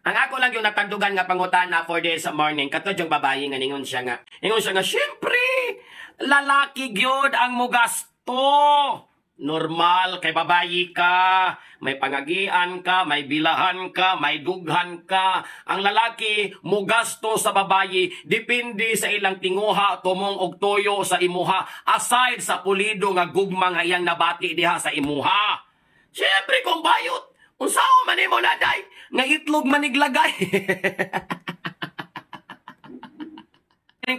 Ang ako lang yung natandugan nga pangutana for this morning, katod yung babae nga ningon siya nga. Ningon siya nga, syempre, lalaki gyud ang mugasto. Normal, kay babayi ka, may pangagian ka, may bilahan ka, may dughan ka. Ang lalaki, mugasto sa babayi, depende sa ilang tinguha, tumong og toyo sa imuha, aside sa pulido nga gugma nga iyang nabati diha sa imuha. Syempre, kung bayot, unsao man imo naday, nga itlog maniglagay.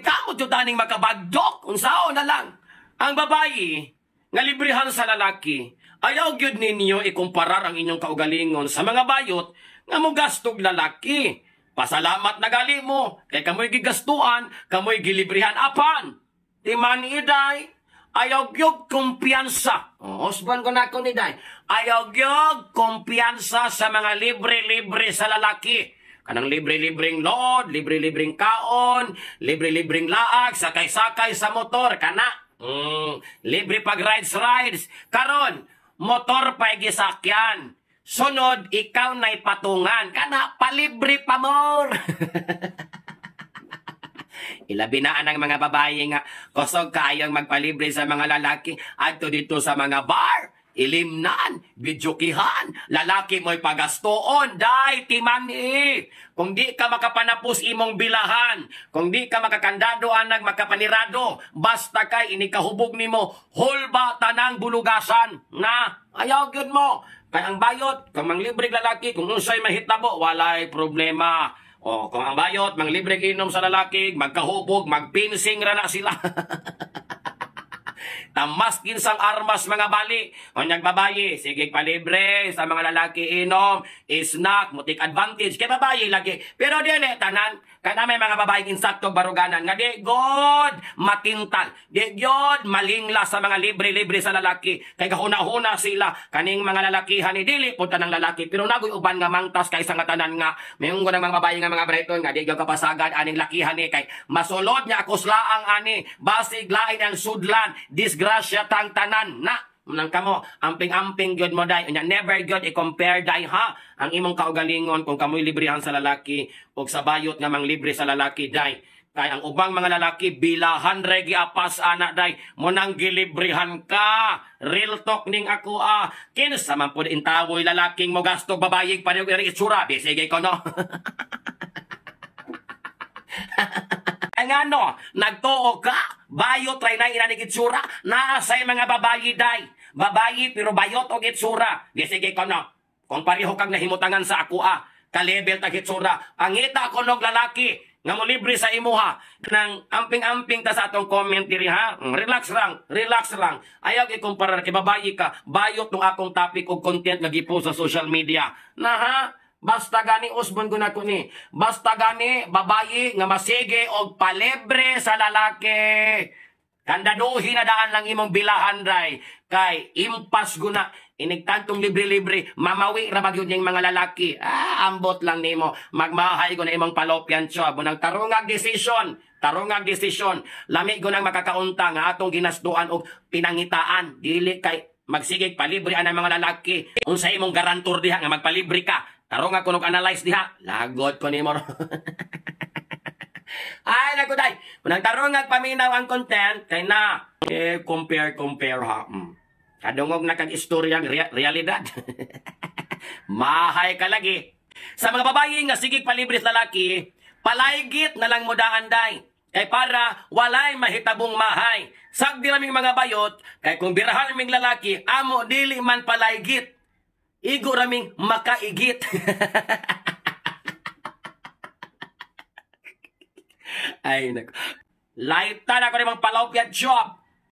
Kamot yung taning makabagdok, unsao na lang. Ang babayi, nga librihan sa lalaki, ayaw gyud ninyo ikumparar ang inyong kaugalingon sa mga bayot nga mogastog lalaki. Pasalamat na gali mo, kay kamoy gigastuan, kamoy gilibrihan apan. Di man iday, ayaw gyud kumpiyansa. Husband ko na ko ni day. Ayaw gyud kumpiyansa sa mga libre-libre sa lalaki. Kanang libre-libreng load, libre-libreng kaon, libre-libreng laag, sakay-sakay sa motor, kana. Libre pag rides. Karon, motor pa gisakyan. Sunod, ikaw na'y patungan. Kana, palibre pa more. Ilabinaan ang mga babae nga kusog kayang magpalibre sa mga lalaki adto dito sa mga bar. Ilimnan, bidyokihan, lalaki mo'y pagastoon, day, timani. Kung di ka makapanapos imong bilahan, kung di ka makakandado anag makapanirado, basta kay inikahubog nimo, hulba tanang bulugasan, na, ayaw gyud mo. Kaya ang bayot, kung manglibre lalaki, kung unsay mahitabo, walay problema. O, kung ang bayot, manglibre inom sa lalaki, magkahubog, magpinsing ra na sila. Tamaskin sang armas mga bali. O nagbabayi, sige palibre sa mga lalaki inom, snack, mutik advantage. Kaya babayi lagi. Pero dili, tanan, kana may mga babaeng insakto baruganan. Nga di god, matintal. Di god, malingla sa mga libre-libre sa lalaki. Kay kahuna-huna sila. Kaning mga lalakihan ni dili, punta ng lalaki. Pero nagoy uban nga mangtas kay sa nga tanan nga. Mayroon ko ng mga babae nga mga breton nga di gyud kapasagad aning lakihan ni kay masulod niya akos laang ani. Basig lain ang sudlan. Disgrasya tang tanan na nang kamo amping-amping gyud mo day unya never gyud i-compare day ha ang imong kaugalingon kung kamoy librihan sa lalaki ug sa bayot nga manglibre sa lalaki day kay ang ubang mga lalaki bilahan re giapas ana day mo nang gilibrihan ka real talk ning ako kinsa man pud intawoy lalaking mo gasto babayig pareho iri itsura sige ko no. Ang ano, nagtuo ka, bayot try na inanig itsura, naasay mga babayi day. Babayi pero bayot o itsura. Sige ko no, kung pareho kang nahimutangan sa ako kalebel tag itsura. Ang ita ko nog lalaki, nga mo libre sa imuha. Nang amping-amping ta sa atong comment diri ha. Relax lang. Ayaw ikumparar kay babayi ka, bayot ng akong topic o content nga gipost sa social media. Na ha? Basta gani usbon ko na ko ni. Basta gani babayi nga masige og palibre sa lalaki. Kandaduhi na daan lang imong bilahan day. Kay impas guna inigtantong libre-libre mamawi ra bagyod ning mga lalaki. Ambot lang nimo. Magmahay ko na imong palopyan siya. Bunang tarungag desisyon. Lami ko nang makakaunta nga atong ginastuan og pinangitaan. Dili kay magsigig palibre ang mga lalaki. Unsa imong garantor diha nga magpalibre ka. Tarong ako nag-analyze diha. Lagot ko ni mo. Ay, naguday. Unang tarong paminaw ang content, kay na, compare ha. Kadungog na kag-istoryang realidad. Mahay ka lagi. Sa mga babae nga sigig palibre sa lalaki, palaygit na lang mo daan day. Kay para walay mahitabong mahay. Sagdi raming mga bayot, kay kung birahan raming lalaki, amo dili man palaygit. Igo raming makaigit. Ay, nako. Laitan ako rin mga palopyan job.